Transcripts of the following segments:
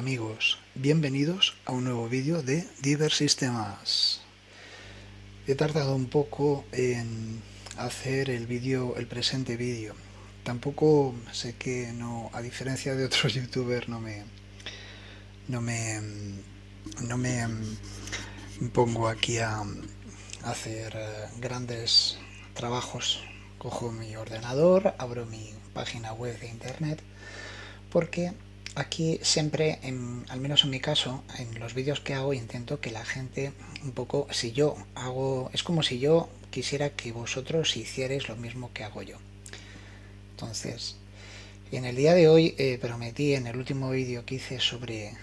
amigos, bienvenidos a un nuevo vídeo de Diver Sistemas. He tardado un poco en hacer el presente vídeo. Tampoco sé que no, a diferencia de otros youtubers, no me, no me pongo aquí a hacer grandes trabajos. Cojo mi ordenador, abro mi página web de internet, porque aquí siempre, al menos en mi caso, en los vídeos que hago, intento que la gente un poco, si yo hago, es como si yo quisiera que vosotros hicierais lo mismo que hago yo. Entonces, en el día de hoy prometí, en el último vídeo que hice sobre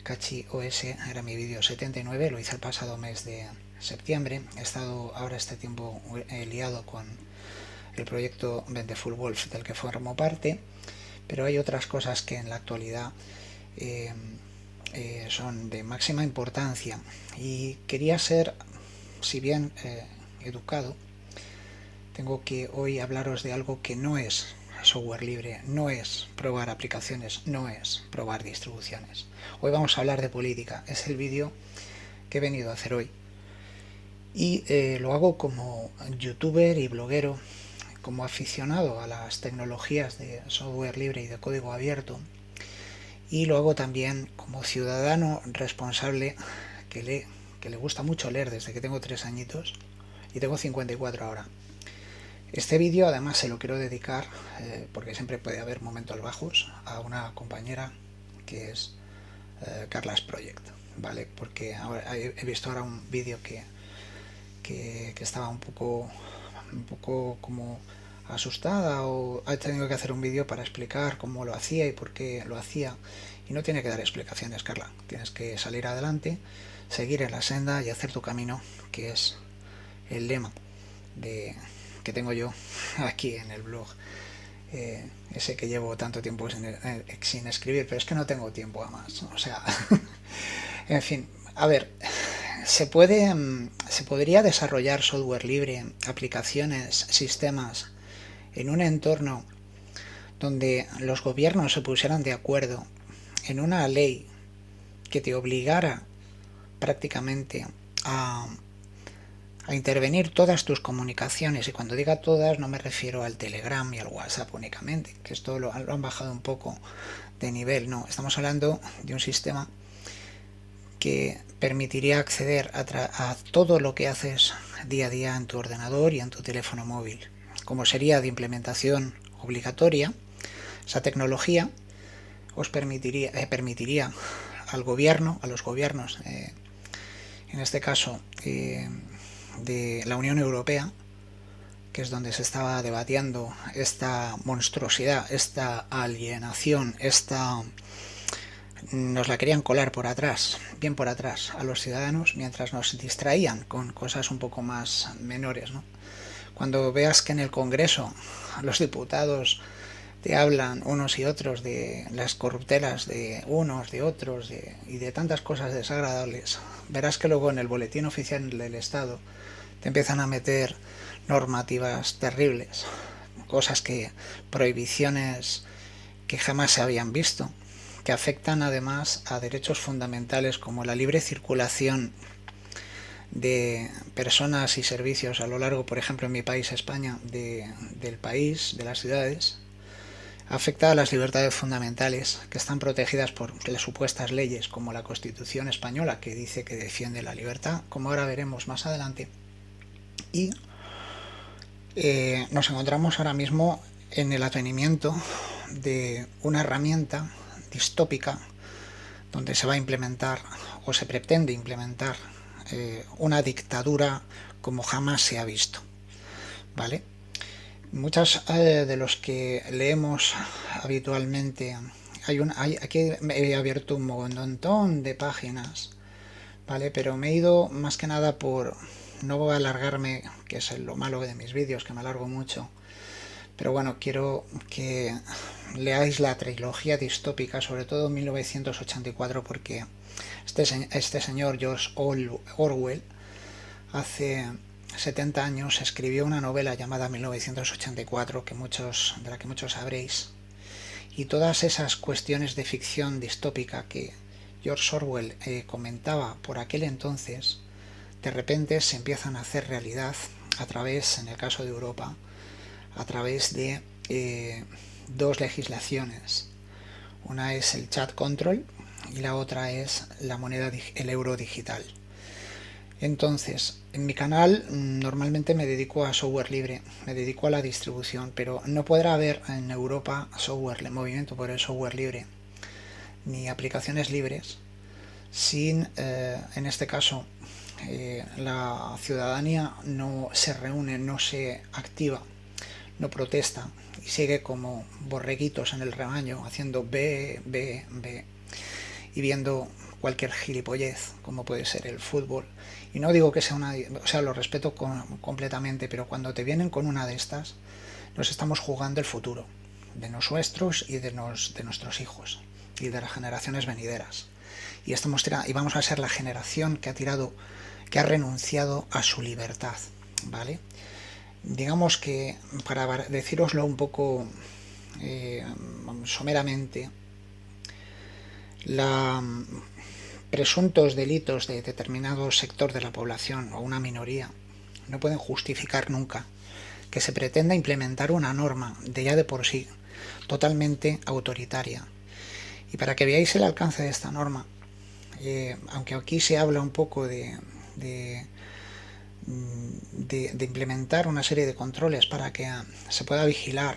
CachiOS, era mi vídeo 79, lo hice el pasado mes de septiembre. He estado ahora este tiempo liado con el proyecto Vendeful Wolf, del que formo parte, pero hay otras cosas que en la actualidad son de máxima importancia, y quería ser, si bien educado, tengo que hoy hablaros de algo que no es software libre, no es probar aplicaciones, no es probar distribuciones. Hoy vamos a hablar de política. Es el vídeo que he venido a hacer hoy, y lo hago como youtuber y bloguero, como aficionado a las tecnologías de software libre y de código abierto, y lo hago también como ciudadano responsable que le gusta mucho leer desde que tengo 3 añitos, y tengo 54 ahora. Este vídeo además se lo quiero dedicar, porque siempre puede haber momentos bajos, a una compañera que es Carlas Project, ¿vale? Porque ahora he visto ahora un vídeo que estaba un poco como asustada, o ha tenido que hacer un vídeo para explicar cómo lo hacía y por qué lo hacía, y no tiene que dar explicaciones, Carla. Tienes que salir adelante, seguir en la senda y hacer tu camino, que es el lema que tengo yo aquí en el blog, ese que llevo tanto tiempo sin escribir, pero es que no tengo tiempo a más, o sea en fin, a ver, se podría desarrollar software libre, aplicaciones, sistemas, en un entorno donde los gobiernos se pusieran de acuerdo en una ley que te obligara prácticamente a intervenir todas tus comunicaciones. Y cuando diga todas, no me refiero al Telegram y al WhatsApp únicamente, que esto lo han bajado un poco de nivel. No, estamos hablando de un sistema que permitiría acceder a todo lo que haces día a día en tu ordenador y en tu teléfono móvil. Como sería de implementación obligatoria, esa tecnología os permitiría al gobierno, a los gobiernos, en este caso de la Unión Europea, que es donde se estaba debatiendo esta monstruosidad, esta alienación, nos la querían colar por atrás, bien por atrás, a los ciudadanos, mientras nos distraían con cosas un poco más menores, ¿no? Cuando veas que en el Congreso los diputados te hablan unos y otros de las corruptelas de unos, de otros, y de tantas cosas desagradables, verás que luego en el boletín oficial del Estado te empiezan a meter normativas terribles, prohibiciones que jamás se habían visto, que afectan además a derechos fundamentales como la libre circulación de personas y servicios a lo largo, por ejemplo, en mi país, España, del país, de las ciudades. Afecta a las libertades fundamentales, que están protegidas por las supuestas leyes, como la Constitución española, que dice que defiende la libertad, como ahora veremos más adelante. Y nos encontramos ahora mismo en el advenimiento de una herramienta distópica donde se va a implementar, o se pretende implementar, una dictadura como jamás se ha visto, ¿vale? Muchos de los que leemos habitualmente, aquí he abierto un montón de páginas, ¿vale? Pero me he ido más que nada por, no voy a alargarme, que es lo malo de mis vídeos, que me alargo mucho, pero bueno, quiero que leáis la trilogía distópica, sobre todo 1984, porque este señor George Orwell hace 70 años escribió una novela llamada 1984, de la que muchos sabréis, y todas esas cuestiones de ficción distópica que George Orwell comentaba por aquel entonces, de repente se empiezan a hacer realidad a través, en el caso de Europa, a través de dos legislaciones. Una es el chat control y la otra es la moneda, el euro digital. Entonces, en mi canal normalmente me dedico a software libre, me dedico a la distribución, pero no podrá haber en Europa movimiento por el software libre, ni aplicaciones libres, sin, en este caso, la ciudadanía no se reúne, no se activa, no protesta y sigue como borreguitos en el rebaño haciendo B y viendo cualquier gilipollez como puede ser el fútbol. Y no digo que sea lo respeto completamente, pero cuando te vienen con una de estas, nos estamos jugando el futuro de nuestros y de nuestros hijos y de las generaciones venideras. Y vamos a ser la generación que ha renunciado a su libertad, ¿vale? Digamos que, para decíroslo un poco someramente, presuntos delitos de determinado sector de la población o una minoría no pueden justificar nunca que se pretenda implementar una norma de por sí totalmente autoritaria. Y para que veáis el alcance de esta norma, aunque aquí se habla un poco de implementar una serie de controles para que se pueda vigilar,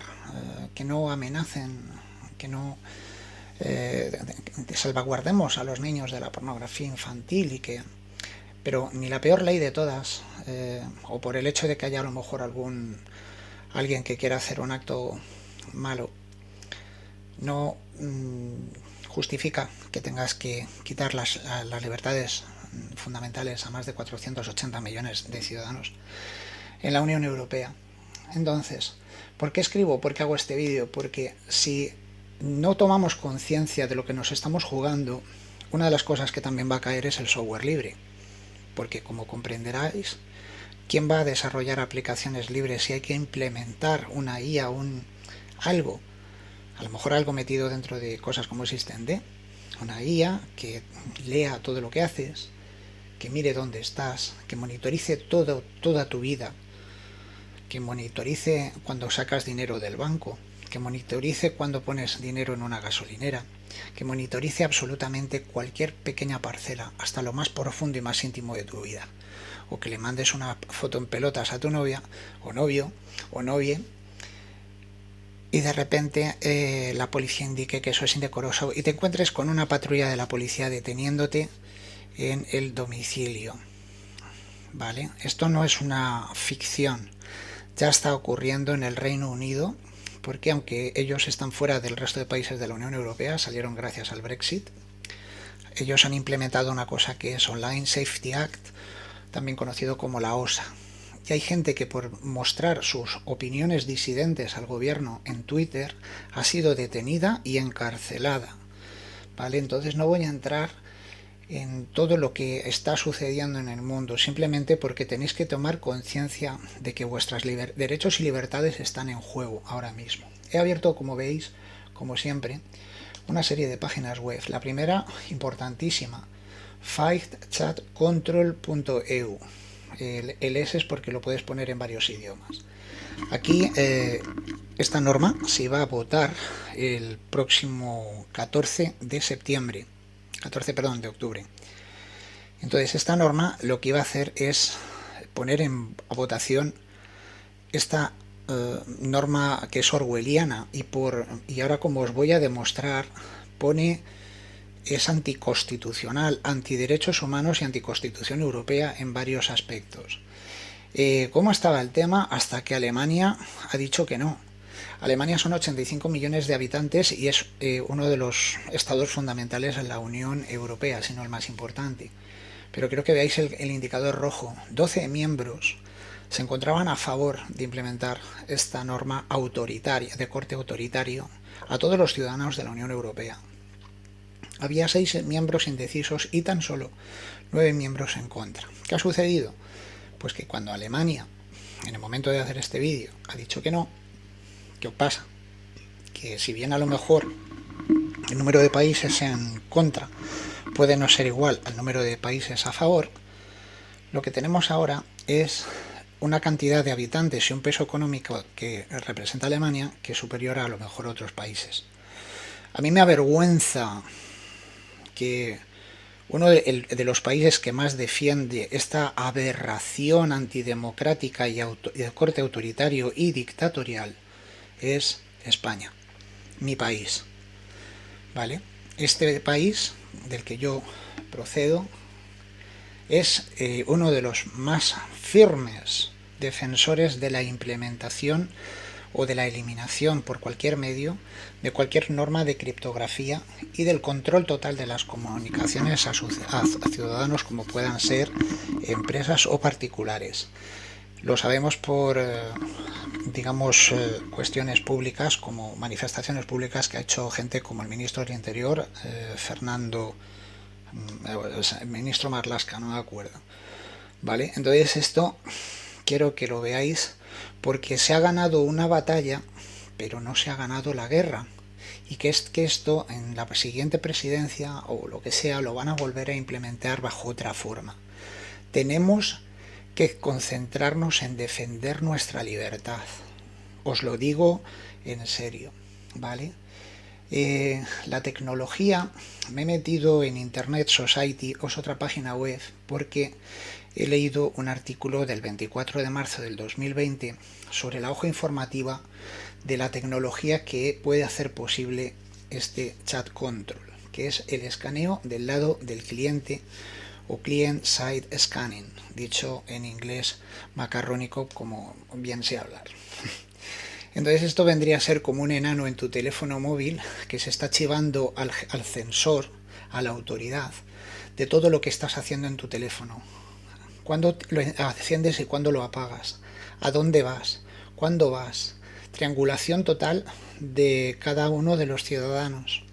que no amenacen, que no salvaguardemos a los niños de la pornografía infantil, pero ni la peor ley de todas, o por el hecho de que haya a lo mejor alguien que quiera hacer un acto malo, no justifica que tengas que quitar las libertades fundamentales a más de 480 millones de ciudadanos en la Unión Europea. Entonces, ¿por qué escribo? ¿Por qué hago este vídeo? Porque si no tomamos conciencia de lo que nos estamos jugando, una de las cosas que también va a caer es el software libre. Porque, como comprenderáis, ¿quién va a desarrollar aplicaciones libres si hay que implementar una IA, algo? A lo mejor algo metido dentro de cosas como SystemD. Una IA que lea todo lo que haces, que mire dónde estás, que monitorice toda tu vida, que monitorice cuando sacas dinero del banco, que monitorice cuando pones dinero en una gasolinera, que monitorice absolutamente cualquier pequeña parcela, hasta lo más profundo y más íntimo de tu vida. O que le mandes una foto en pelotas a tu novia, o novio, o novia, y de repente la policía indique que eso es indecoroso y te encuentres con una patrulla de la policía deteniéndote en el domicilio. ¿Vale? Esto no es una ficción, ya está ocurriendo en el Reino Unido, porque aunque ellos están fuera del resto de países de la Unión Europea, salieron gracias al Brexit, ellos han implementado una cosa que es Online Safety Act, también conocido como la OSA. Y hay gente que, por mostrar sus opiniones disidentes al gobierno en Twitter, ha sido detenida y encarcelada. ¿Vale? Entonces no voy a entrar en todo lo que está sucediendo en el mundo, simplemente porque tenéis que tomar conciencia de que vuestros derechos y libertades están en juego ahora mismo. He abierto, como veis, como siempre, una serie de páginas web. La primera, importantísima, fightchatcontrol.eu. El S es porque lo puedes poner en varios idiomas. Aquí esta norma se va a votar el próximo 14 de octubre. Entonces esta norma lo que iba a hacer es poner a votación esta norma que es orwelliana y ahora, como os voy a demostrar, es anticonstitucional, antiderechos humanos y anticonstitución europea en varios aspectos. ¿Cómo estaba el tema? Hasta que Alemania ha dicho que no. Alemania son 85 millones de habitantes y es uno de los estados fundamentales en la Unión Europea, si no el más importante. Pero quiero que veáis el indicador rojo. 12 miembros se encontraban a favor de implementar esta norma autoritaria, de corte autoritario, a todos los ciudadanos de la Unión Europea. Había 6 miembros indecisos y tan solo 9 miembros en contra. ¿Qué ha sucedido? Pues que cuando Alemania, en el momento de hacer este vídeo, ha dicho que no, ¿qué pasa? Que si bien a lo mejor el número de países en contra puede no ser igual al número de países a favor, lo que tenemos ahora es una cantidad de habitantes y un peso económico que representa Alemania que es superior a lo mejor a otros países. A mí me avergüenza que uno de los países que más defiende esta aberración antidemocrática y de corte autoritario y dictatorial es España, mi país. ¿Vale? Este país del que yo procedo es uno de los más firmes defensores de la implementación o de la eliminación por cualquier medio de cualquier norma de criptografía y del control total de las comunicaciones a ciudadanos, como puedan ser empresas o particulares. Lo sabemos por, digamos, cuestiones públicas, como manifestaciones públicas que ha hecho gente como el ministro del Interior, el ministro Marlaska, no me acuerdo. ¿Vale? Entonces esto quiero que lo veáis porque se ha ganado una batalla, pero no se ha ganado la guerra. Y que esto en la siguiente presidencia o lo que sea lo van a volver a implementar bajo otra forma. Tenemos que concentrarnos en defender nuestra libertad. Os lo digo en serio, ¿vale? La tecnología, me he metido en Internet Society, o es otra página web, porque he leído un artículo del 24 de marzo del 2020 sobre la hoja informativa de la tecnología que puede hacer posible este chat control, que es el escaneo del lado del cliente o client-side scanning, dicho en inglés macarrónico como bien sé hablar. Entonces esto vendría a ser como un enano en tu teléfono móvil que se está chivando al sensor, a la autoridad, de todo lo que estás haciendo en tu teléfono. Cuándo lo enciendes y cuándo lo apagas, a dónde vas, cuándo vas. Triangulación total de cada uno de los ciudadanos.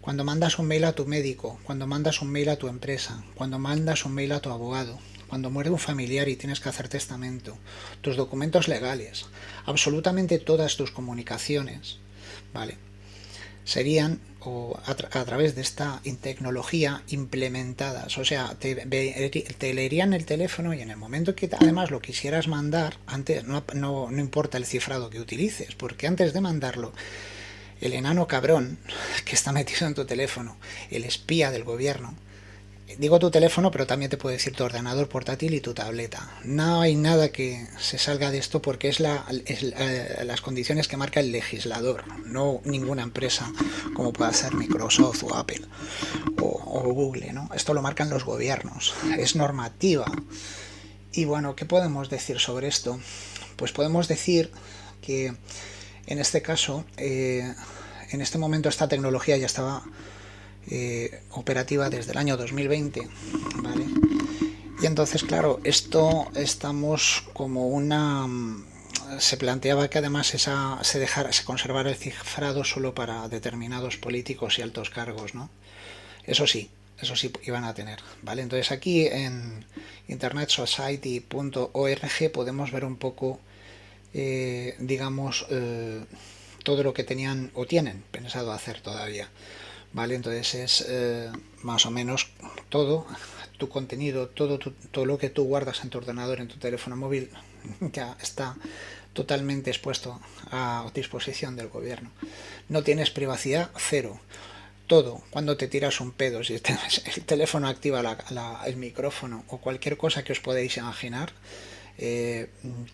Cuando mandas un mail a tu médico, cuando mandas un mail a tu empresa, cuando mandas un mail a tu abogado, cuando muere un familiar y tienes que hacer testamento, tus documentos legales, absolutamente todas tus comunicaciones, ¿vale? Serían a través de esta tecnología implementadas, o sea, te leerían el teléfono y en el momento que además lo quisieras mandar, antes no importa el cifrado que utilices, porque antes de mandarlo, el enano cabrón que está metido en tu teléfono, el espía del gobierno, digo tu teléfono, pero también te puedo decir tu ordenador portátil y tu tableta. No hay nada que se salga de esto porque es las condiciones que marca el legislador, no ninguna empresa como pueda ser Microsoft o Apple o Google, ¿no? Esto lo marcan los gobiernos, es normativa. Y bueno, ¿qué podemos decir sobre esto? Pues podemos decir que en este caso, en este momento esta tecnología ya estaba operativa desde el año 2020, ¿vale? Y entonces, claro, esto estamos como se planteaba que además se conservara el cifrado solo para determinados políticos y altos cargos, ¿no? Eso sí iban a tener, ¿vale? Entonces aquí en internetsociety.org podemos ver un poco, digamos, todo lo que tenían o tienen pensado hacer todavía. ¿Vale? Entonces es más o menos todo tu contenido, todo lo que tú guardas en tu ordenador, en tu teléfono móvil, ya está totalmente expuesto a disposición del gobierno. No tienes privacidad, cero. Todo, cuando te tiras un pedo, si el teléfono activa el micrófono o cualquier cosa que os podéis imaginar,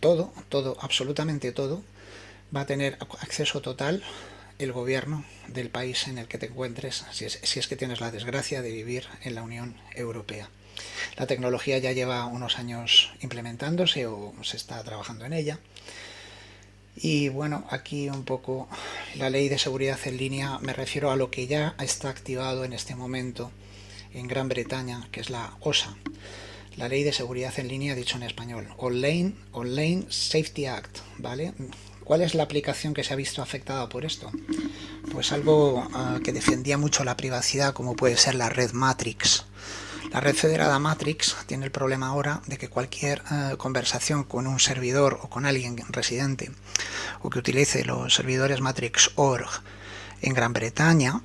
todo, absolutamente todo, va a tener acceso total el gobierno del país en el que te encuentres, si es que tienes la desgracia de vivir en la Unión Europea. La tecnología ya lleva unos años implementándose o se está trabajando en ella. Y bueno, aquí un poco la ley de seguridad en línea, me refiero a lo que ya está activado en este momento en Gran Bretaña, que es la OSA, la ley de seguridad en línea, dicho en español, Online Safety Act, ¿vale? ¿Cuál es la aplicación que se ha visto afectada por esto? Pues algo que defendía mucho la privacidad, como puede ser la red Matrix. La red federada Matrix tiene el problema ahora de que cualquier conversación con un servidor o con alguien residente o que utilice los servidores Matrix.org en Gran Bretaña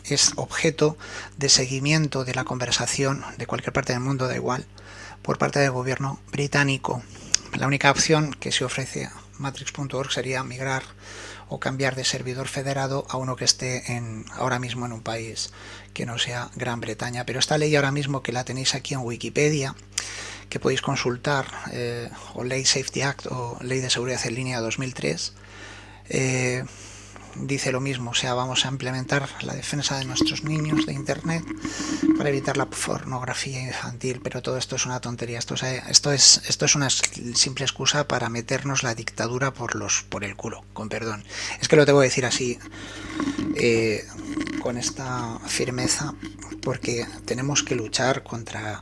es objeto de seguimiento de la conversación de cualquier parte del mundo, da igual, por parte del gobierno británico. La única opción que se ofrece Matrix.org sería migrar o cambiar de servidor federado a uno que esté ahora mismo en un país que no sea Gran Bretaña. Pero esta ley ahora mismo, que la tenéis aquí en Wikipedia, que podéis consultar, o Ley Safety Act o Ley de Seguridad en Línea 2003, dice lo mismo, o sea, vamos a implementar la defensa de nuestros niños de Internet para evitar la pornografía infantil, pero todo esto es una tontería. Esto es una simple excusa para meternos la dictadura por el culo, con perdón. Es que lo tengo que decir así, con esta firmeza, porque tenemos que luchar contra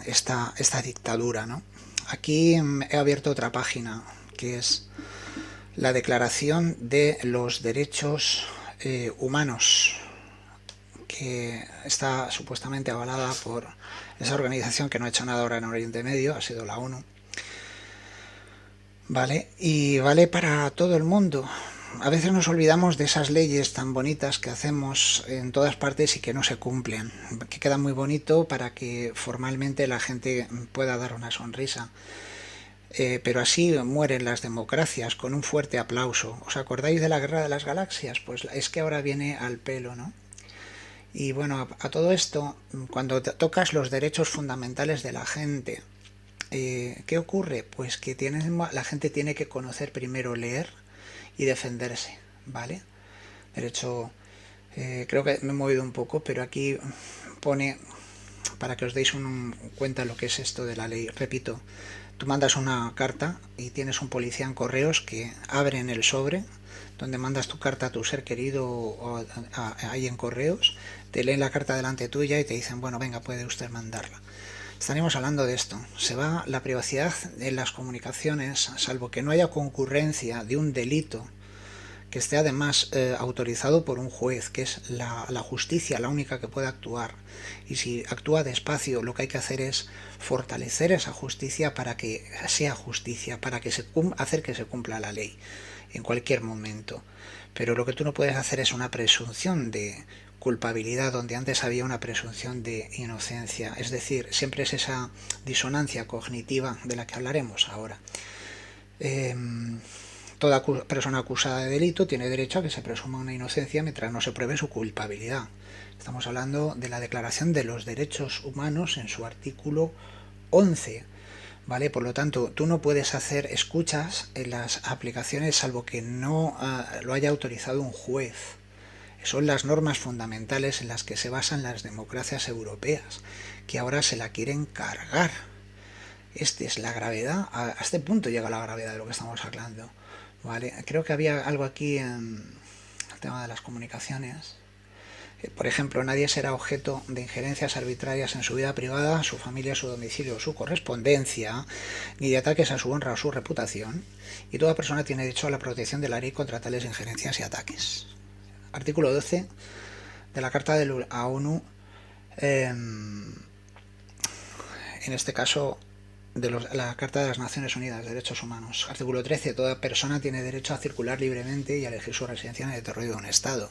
esta dictadura, ¿no? Aquí he abierto otra página, que es la Declaración de los Derechos Humanos, que está supuestamente avalada por esa organización que no ha hecho nada ahora en Oriente Medio, ha sido la ONU. ¿Vale? Y vale para todo el mundo. A veces nos olvidamos de esas leyes tan bonitas que hacemos en todas partes y que no se cumplen, que queda muy bonito para que formalmente la gente pueda dar una sonrisa. Pero así mueren las democracias, con un fuerte aplauso. ¿Os acordáis de la Guerra de las Galaxias? Pues es que ahora viene al pelo, ¿no? Y bueno, a todo esto, cuando tocas los derechos fundamentales de la gente, ¿qué ocurre? Pues que la gente tiene que conocer primero, leer y defenderse, ¿vale? Derecho, creo que me he movido un poco, pero aquí pone, para que os deis cuenta lo que es esto de la ley, repito, tú mandas una carta y tienes un policía en correos que abre en el sobre donde mandas tu carta a tu ser querido o ahí en correos, te leen la carta delante tuya y te dicen, bueno, venga, puede usted mandarla. Estaremos hablando de esto. Se va la privacidad en las comunicaciones, salvo que no haya concurrencia de un delito que esté además autorizado por un juez, que es la justicia la única que puede actuar. Y si actúa despacio, lo que hay que hacer es fortalecer esa justicia para que sea justicia, para que hacer que se cumpla la ley en cualquier momento. Pero lo que tú no puedes hacer es una presunción de culpabilidad donde antes había una presunción de inocencia. Es decir, siempre es esa disonancia cognitiva de la que hablaremos ahora. Toda persona acusada de delito tiene derecho a que se presuma una inocencia mientras no se pruebe su culpabilidad. Estamos hablando de la Declaración de los Derechos Humanos en su artículo 11. ¿Vale? Por lo tanto, tú no puedes hacer escuchas en las aplicaciones salvo que no lo haya autorizado un juez. Son las normas fundamentales en las que se basan las democracias europeas, que ahora se la quieren cargar. Esta es la gravedad, a este punto llega la gravedad de lo que estamos hablando. ¿Vale? Creo que había algo aquí en el tema de las comunicaciones. Por ejemplo, nadie será objeto de injerencias arbitrarias en su vida privada, su familia, su domicilio, su correspondencia, ni de ataques a su honra o su reputación, y toda persona tiene derecho a la protección de la ley contra tales injerencias y ataques. Artículo 12 de la Carta de la ONU, en este caso de la Carta de las Naciones Unidas de Derechos Humanos. Artículo 13. Toda persona tiene derecho a circular libremente y a elegir su residencia en el territorio de un Estado.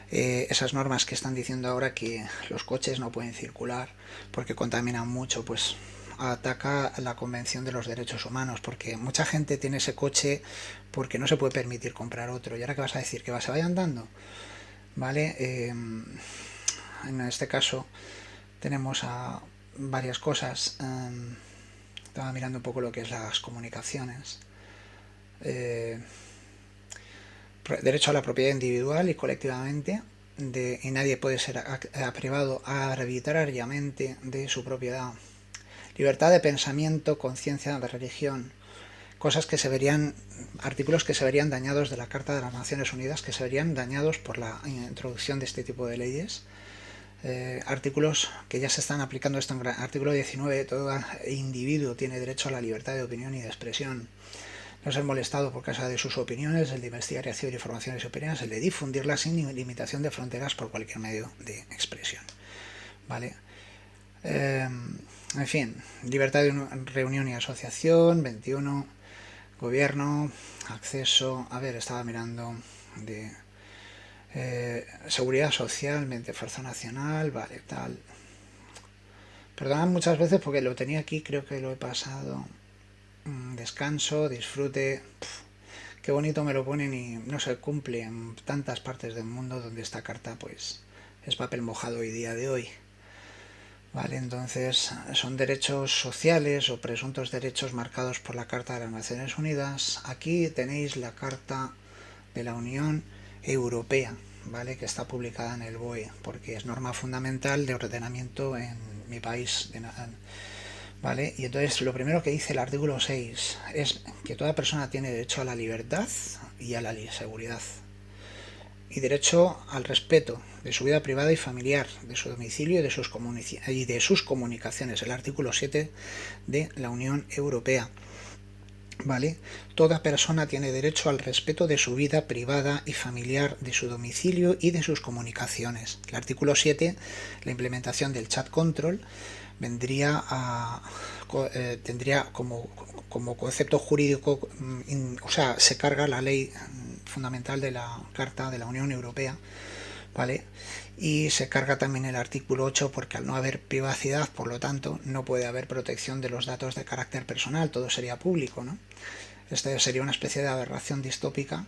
Esas normas que están diciendo ahora que los coches no pueden circular porque contaminan mucho, pues ataca la Convención de los Derechos Humanos, porque mucha gente tiene ese coche porque no se puede permitir comprar otro. ¿Y ahora qué vas a decir? ¿Que se vaya andando? ¿Vale? En este caso tenemos a varias cosas. Estaba mirando un poco lo que es las comunicaciones. Derecho a la propiedad individual y colectivamente, y nadie puede ser privado arbitrariamente de su propiedad. Libertad de pensamiento, conciencia de religión, cosas que se verían, artículos que se verían dañados de la Carta de las Naciones Unidas, que se verían dañados por la introducción de este tipo de leyes. Artículos que ya se están aplicando esto en artículo 19, todo individuo tiene derecho a la libertad de opinión y de expresión, no ser molestado por causa de sus opiniones, el de investigar y recibir informaciones y opiniones, el de difundirlas sin limitación de fronteras por cualquier medio de expresión. ¿Vale? En fin, libertad de reunión y asociación, 21, gobierno, acceso, a ver, estaba mirando de seguridad social, mediante esfuerzo nacional, vale, tal. Perdonad muchas veces porque lo tenía aquí, creo que lo he pasado. Descanso, disfrute. Qué bonito me lo ponen y no se cumple en tantas partes del mundo donde esta carta pues es papel mojado hoy día de hoy. Vale, entonces son derechos sociales o presuntos derechos marcados por la Carta de las Naciones Unidas. Aquí tenéis la Carta de la Unión Europea, ¿vale? Que está publicada en el BOE, porque es norma fundamental de ordenamiento en mi país. ¿Vale? Y entonces lo primero que dice el artículo 6 es que toda persona tiene derecho a la libertad y a la seguridad. Y derecho al respeto de su vida privada y familiar, de su domicilio y de sus comunicaciones. El artículo 7 de la Unión Europea. ¿Vale? Toda persona tiene derecho al respeto de su vida privada y familiar, de su domicilio y de sus comunicaciones. El artículo 7, la implementación del chat control, tendría como concepto jurídico, o sea, se carga la ley fundamental de la Carta de la Unión Europea, ¿vale? Y se carga también el artículo 8 porque al no haber privacidad, por lo tanto, no puede haber protección de los datos de carácter personal, todo sería público, ¿no? Esta sería una especie de aberración distópica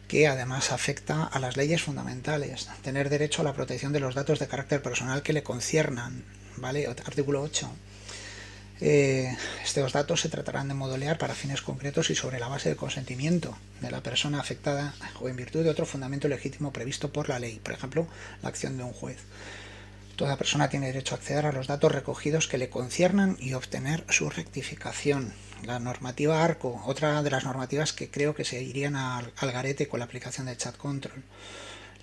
que además afecta a las leyes fundamentales. Tener derecho a la protección de los datos de carácter personal que le conciernan, ¿vale? Artículo 8. Estos datos se tratarán de modular para fines concretos y sobre la base del consentimiento de la persona afectada o en virtud de otro fundamento legítimo previsto por la ley, por ejemplo, la acción de un juez. Toda persona tiene derecho a acceder a los datos recogidos que le conciernan y obtener su rectificación. La normativa ARCO, otra de las normativas que creo que se irían al garete con la aplicación del chat control.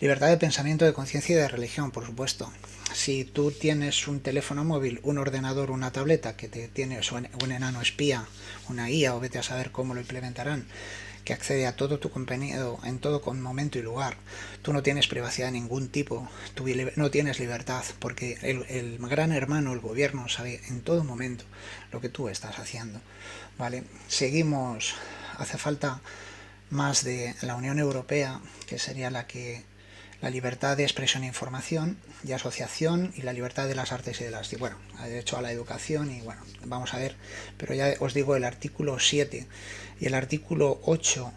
Libertad de pensamiento, de conciencia y de religión, por supuesto. Si tú tienes un teléfono móvil, un ordenador, una tableta que te tiene un enano espía, una IA o vete a saber cómo lo implementarán, que accede a todo tu contenido en todo momento y lugar, tú no tienes privacidad de ningún tipo, tú no tienes libertad, porque el gran hermano, el gobierno, sabe en todo momento lo que tú estás haciendo. ¿Vale? Seguimos, hace falta más de la Unión Europea, que sería la libertad de expresión e información y asociación y la libertad de las artes y de las... Bueno, el derecho a la educación y bueno, vamos a ver, pero ya os digo el artículo 7 y el artículo 8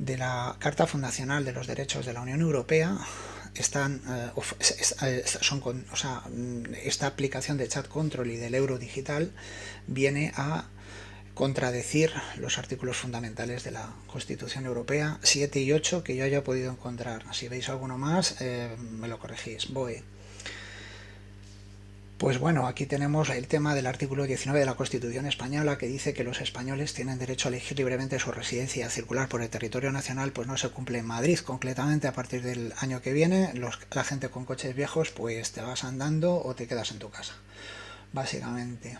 de la Carta Fundacional de los Derechos de la Unión Europea esta aplicación de chat control y del euro digital viene a contradecir los artículos fundamentales de la Constitución Europea 7 y 8 que yo haya podido encontrar. Si veis alguno más, me lo corregís. BOE. Pues bueno, aquí tenemos el tema del artículo 19 de la Constitución Española que dice que los españoles tienen derecho a elegir libremente su residencia y a circular por el territorio nacional, pues no se cumple en Madrid. Concretamente, a partir del año que viene, la gente con coches viejos, pues te vas andando o te quedas en tu casa, básicamente.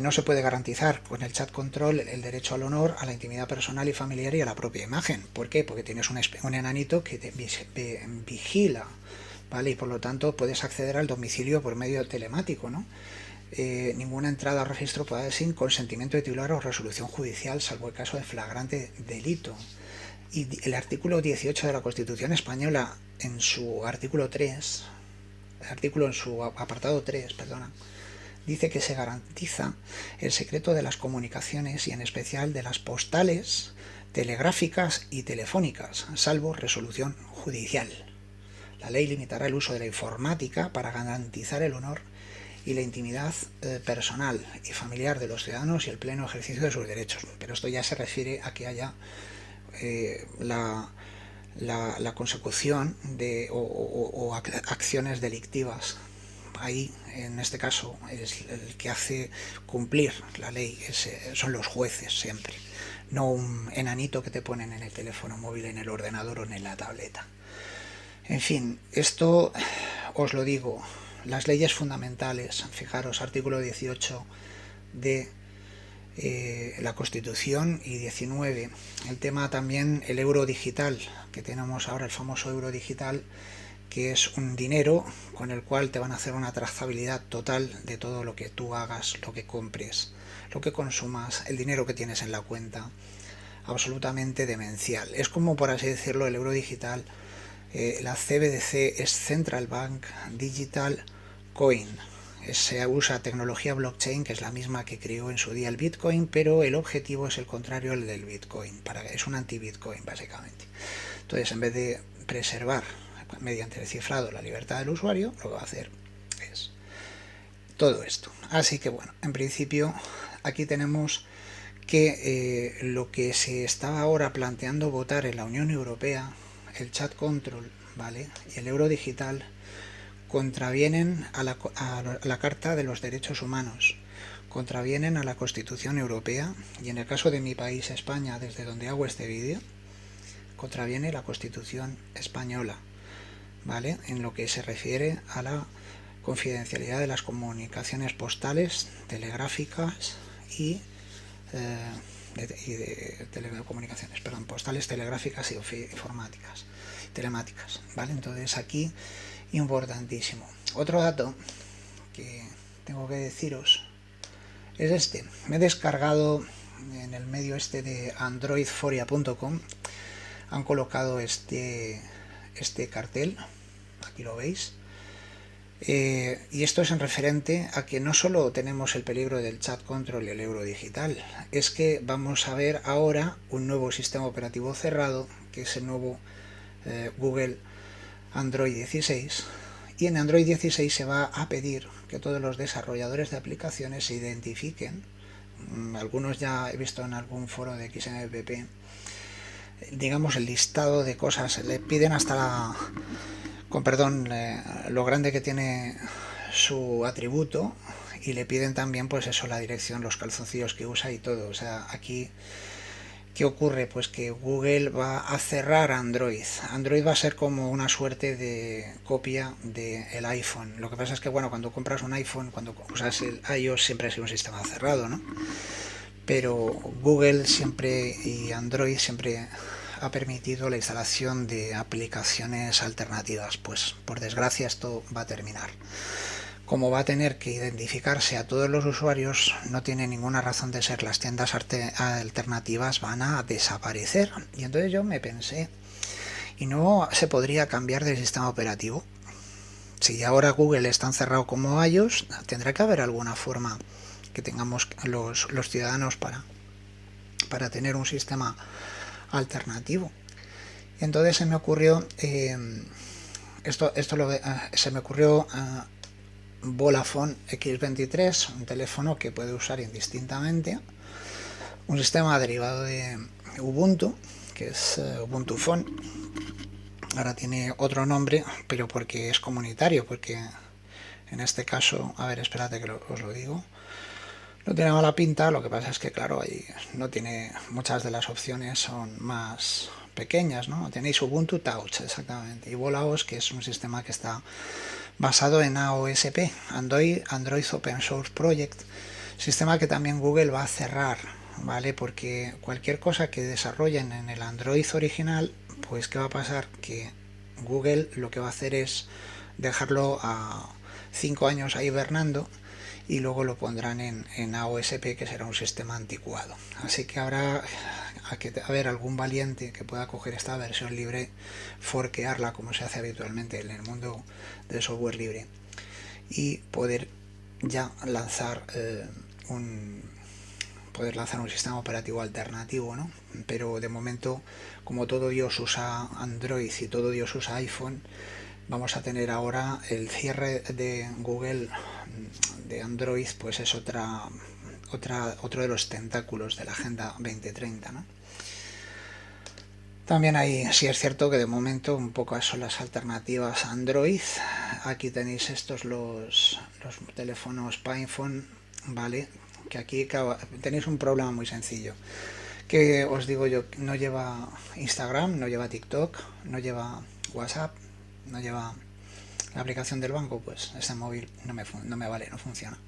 No se puede garantizar con el chat control el derecho al honor, a la intimidad personal y familiar y a la propia imagen. ¿Por qué? Porque tienes un enanito que te vigila, ¿vale? Y por lo tanto puedes acceder al domicilio por medio telemático, ¿no? Ninguna entrada o registro puede ser sin consentimiento de titular o resolución judicial, salvo el caso de flagrante delito. Y el artículo 18 de la Constitución Española, en su artículo 3, en su apartado 3, perdona, dice que se garantiza el secreto de las comunicaciones y en especial de las postales, telegráficas y telefónicas, salvo resolución judicial. La ley limitará el uso de la informática para garantizar el honor y la intimidad personal y familiar de los ciudadanos y el pleno ejercicio de sus derechos. Pero esto ya se refiere a que haya la consecución de o acciones delictivas. Ahí, en este caso, es el que hace cumplir la ley, son los jueces siempre, no un enanito que te ponen en el teléfono móvil, en el ordenador o en la tableta. En fin, esto os lo digo, las leyes fundamentales, fijaros, artículo 18 de la Constitución y 19, el tema también, el euro digital, que tenemos ahora, el famoso euro digital, que es un dinero con el cual te van a hacer una trazabilidad total de todo lo que tú hagas, lo que compres, lo que consumas, el dinero que tienes en la cuenta. absolutamente demencial. Es como, por así decirlo, el euro digital. La CBDC es Central Bank Digital Coin. Se usa tecnología blockchain, que es la misma que creó en su día el Bitcoin, pero el objetivo es el contrario al del Bitcoin. Es un anti-Bitcoin, básicamente. Entonces, en vez de preservar mediante el cifrado la libertad del usuario, lo que va a hacer es todo esto. Así que bueno, en principio aquí tenemos que lo que se estaba ahora planteando votar en la Unión Europea, el chat control, ¿vale?, y el euro digital, contravienen a la Carta de los Derechos Humanos, contravienen a la Constitución Europea y, en el caso de mi país, España, desde donde hago este vídeo, contraviene la Constitución española, ¿vale?, en lo que se refiere a la confidencialidad de las comunicaciones postales, telegráficas y de telecomunicaciones, perdón, postales, telegráficas y informáticas, telemáticas, ¿vale? Entonces aquí, importantísimo. Otro dato que tengo que deciros es este. Me he descargado en el medio este de androidforia.com, han colocado este cartel, aquí lo veis. Y esto es en referente a que no solo tenemos el peligro del chat control y el euro digital, es que vamos a ver ahora un nuevo sistema operativo cerrado, que es el nuevo Google Android 16, y en Android 16 se va a pedir que todos los desarrolladores de aplicaciones se identifiquen. Algunos ya he visto en algún foro de XMPP, digamos, el listado de cosas, le piden hasta con perdón, lo grande que tiene su atributo, y le piden también, pues eso, la dirección, los calzoncillos que usa y todo. O sea, aquí, ¿qué ocurre? Pues que Google va a cerrar Android. Android va a ser como una suerte de copia del iPhone. Lo que pasa es que, bueno, cuando compras un iPhone, cuando usas el iOS, siempre ha sido un sistema cerrado, ¿no? Pero Google siempre y Android siempre ha permitido la instalación de aplicaciones alternativas. Pues por desgracia esto va a terminar. Como va a tener que identificarse a todos los usuarios, no tiene ninguna razón de ser. Las tiendas alternativas van a desaparecer. Y entonces yo me pensé, ¿y no se podría cambiar de sistema operativo? Si ahora Google está encerrado como iOS, tendrá que haber alguna forma que tengamos los ciudadanos para tener un sistema alternativo. Entonces se me ocurrió se me ocurrió Volafone X23, un teléfono que puede usar indistintamente, un sistema derivado de Ubuntu, que es Ubuntu Phone. Ahora tiene otro nombre, pero porque es comunitario, porque en este caso, a ver, espérate que os lo digo. No tiene mala pinta, lo que pasa es que, claro, ahí no tiene, muchas de las opciones son más pequeñas, ¿no? Tenéis Ubuntu Touch, exactamente, y Volaos, que es un sistema que está basado en AOSP, Android Open Source Project, sistema que también Google va a cerrar, ¿vale? Porque cualquier cosa que desarrollen en el Android original, pues ¿qué va a pasar? Que Google lo que va a hacer es dejarlo a 5 años ahí hibernando, y luego lo pondrán en AOSP, que será un sistema anticuado. Así que habrá que haber algún valiente que pueda coger esta versión libre, forquearla como se hace habitualmente en el mundo del software libre, y poder ya lanzar un sistema operativo alternativo, ¿no? Pero de momento, como todo Dios usa Android y todo Dios usa iPhone, vamos a tener ahora el cierre de Google de Android, pues es otro de los tentáculos de la Agenda 2030, ¿no? También sí es cierto que de momento un poco son las alternativas a Android. Aquí tenéis los teléfonos PinePhone, ¿vale? Que aquí tenéis un problema muy sencillo, que os digo yo, no lleva Instagram, no lleva TikTok, no lleva WhatsApp, no lleva la aplicación del banco. Pues ese móvil no me vale, no funciona.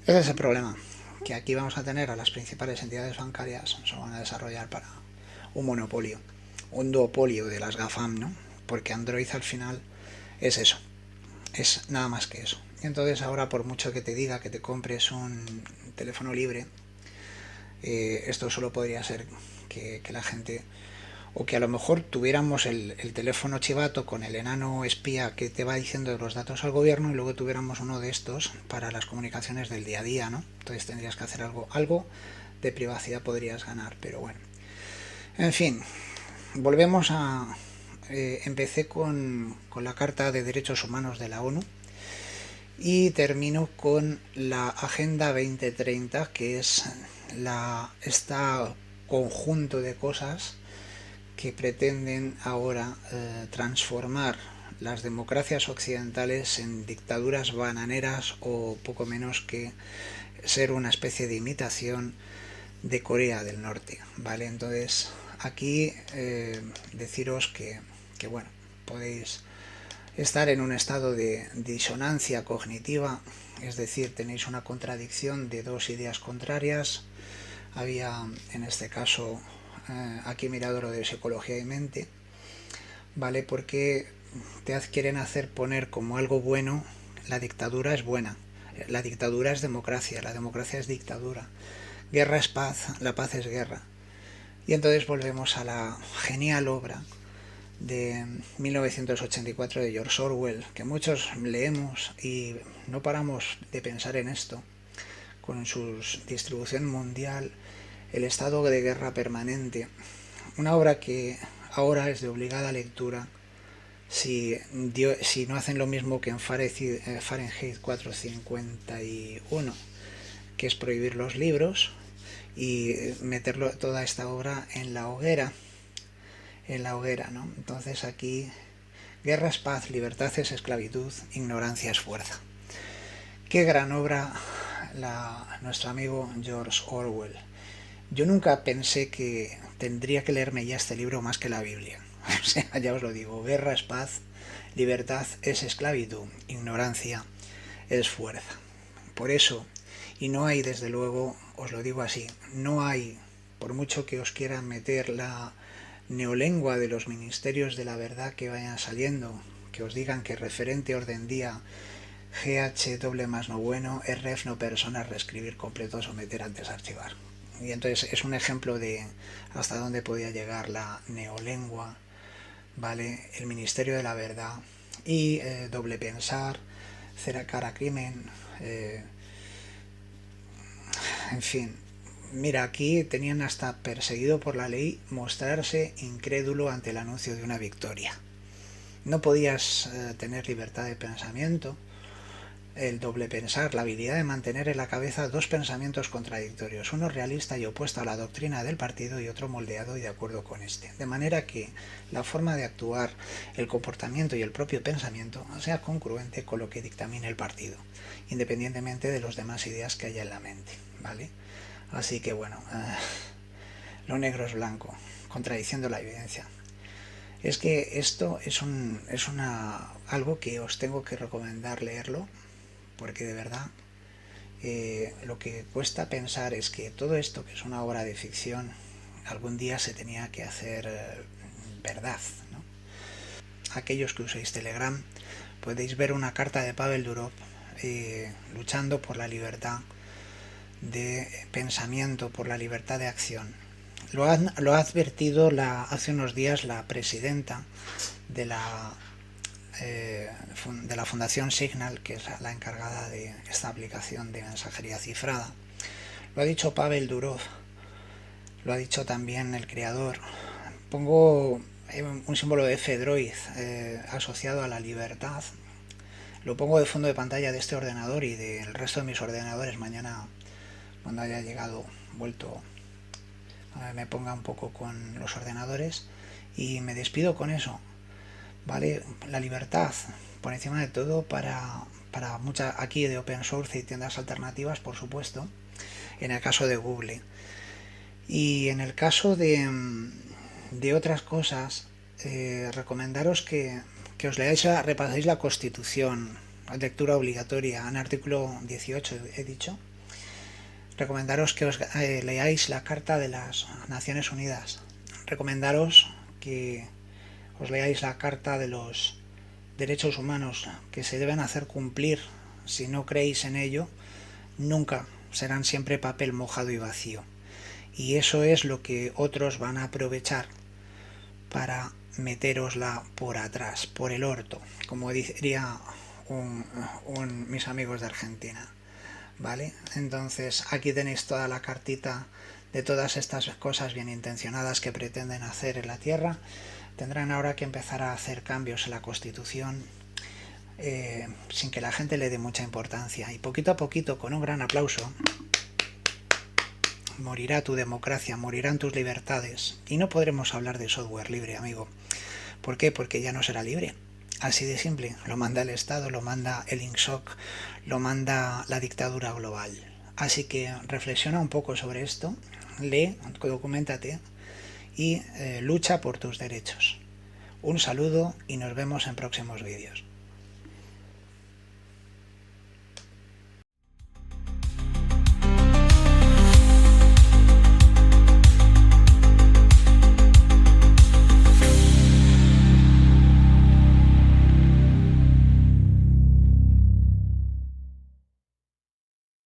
Ese es el problema, que aquí vamos a tener a las principales entidades bancarias, se van a desarrollar para un monopolio, un duopolio de las GAFAM, ¿no? Porque Android al final es eso, es nada más que eso. Y entonces ahora, por mucho que te diga que te compres un teléfono libre, Esto solo podría ser que la gente, o que a lo mejor tuviéramos el teléfono chivato con el enano espía que te va diciendo los datos al gobierno, y luego tuviéramos uno de estos para las comunicaciones del día a día, ¿no? Entonces tendrías que hacer algo de privacidad podrías ganar, pero bueno. En fin, volvemos a... empecé con la Carta de Derechos Humanos de la ONU y termino con la Agenda 2030, que es este conjunto de cosas que pretenden ahora transformar las democracias occidentales en dictaduras bananeras, o poco menos que ser una especie de imitación de Corea del Norte, ¿vale? Entonces aquí deciros que bueno, podéis estar en un estado de disonancia cognitiva, es decir, tenéis una contradicción de dos ideas contrarias. Había en este caso, aquí he mirado lo de psicología y mente, ¿vale? Porque te quieren hacer poner como algo bueno, la dictadura es buena, la dictadura es democracia, la democracia es dictadura, guerra es paz, la paz es guerra. Y entonces volvemos a la genial obra de 1984 de George Orwell, que muchos leemos y no paramos de pensar en esto, con su distribución mundial, el estado de guerra permanente, una obra que ahora es de obligada lectura si no hacen lo mismo que en Fahrenheit 451, que es prohibir los libros y meterlo toda esta obra en la hoguera, ¿no? Entonces aquí guerra es paz, libertad es esclavitud, ignorancia es fuerza. Qué gran obra nuestro amigo George Orwell. Yo nunca pensé que tendría que leerme ya este libro más que la Biblia. O sea, ya os lo digo, guerra es paz, libertad es esclavitud, ignorancia es fuerza. Por eso, y no hay, desde luego, os lo digo así, no hay, por mucho que os quieran meter la neolengua de los ministerios de la verdad que vayan saliendo, que os digan que referente orden día, GH doble más no bueno, RF no persona, reescribir completo, someter antes archivar. Y entonces es un ejemplo de hasta dónde podía llegar la neolengua, ¿vale? El ministerio de la verdad y doble pensar, cercar a crimen, en fin. Mira, aquí tenían hasta perseguido por la ley mostrarse incrédulo ante el anuncio de una victoria. No podías tener libertad de pensamiento, el doble pensar, la habilidad de mantener en la cabeza dos pensamientos contradictorios, uno realista y opuesto a la doctrina del partido y otro moldeado y de acuerdo con este, de manera que la forma de actuar, el comportamiento y el propio pensamiento sea congruente con lo que dictamina el partido, independientemente de las demás ideas que haya en la mente, ¿vale? Así que bueno, lo negro es blanco, contradiciendo la evidencia. Es que esto es algo que os tengo que recomendar leerlo, porque de verdad lo que cuesta pensar es que todo esto, que es una obra de ficción, algún día se tenía que hacer verdad, ¿no? Aquellos que uséis Telegram podéis ver una carta de Pavel Durov luchando por la libertad de pensamiento, por la libertad de acción. Lo ha advertido hace unos días la presidenta de la Fundación Signal, que es la encargada de esta aplicación de mensajería cifrada. Lo ha dicho Pavel Durov, lo ha dicho también el creador. Pongo un símbolo de F-Droid asociado a la libertad. Lo pongo de fondo de pantalla de este ordenador y del resto de mis ordenadores. Mañana, cuando haya vuelto, me ponga un poco con los ordenadores y me despido con eso. ¿Vale? La libertad por encima de todo para muchas aquí de open source y tiendas alternativas, por supuesto, en el caso de Google. Y en el caso de otras cosas, recomendaros que os repaséis la Constitución, lectura obligatoria, en artículo 18 he dicho. Recomendaros que os leáis la Carta de las Naciones Unidas. Recomendaros que os leáis la Carta de los Derechos Humanos, que se deben hacer cumplir. Si no creéis en ello, nunca serán, siempre papel mojado y vacío. Y eso es lo que otros van a aprovechar para meterosla por atrás, por el orto, como diría mis amigos de Argentina. ¿Vale? Entonces aquí tenéis toda la cartita de todas estas cosas bien intencionadas que pretenden hacer en la Tierra. Tendrán ahora que empezar a hacer cambios en la Constitución sin que la gente le dé mucha importancia. Y poquito a poquito, con un gran aplauso, morirá tu democracia, morirán tus libertades. Y no podremos hablar de software libre, amigo. ¿Por qué? Porque ya no será libre. Así de simple. Lo manda el Estado, lo manda el INSOC, lo manda la dictadura global. Así que reflexiona un poco sobre esto, lee, documéntate y lucha por tus derechos. Un saludo y nos vemos en próximos vídeos.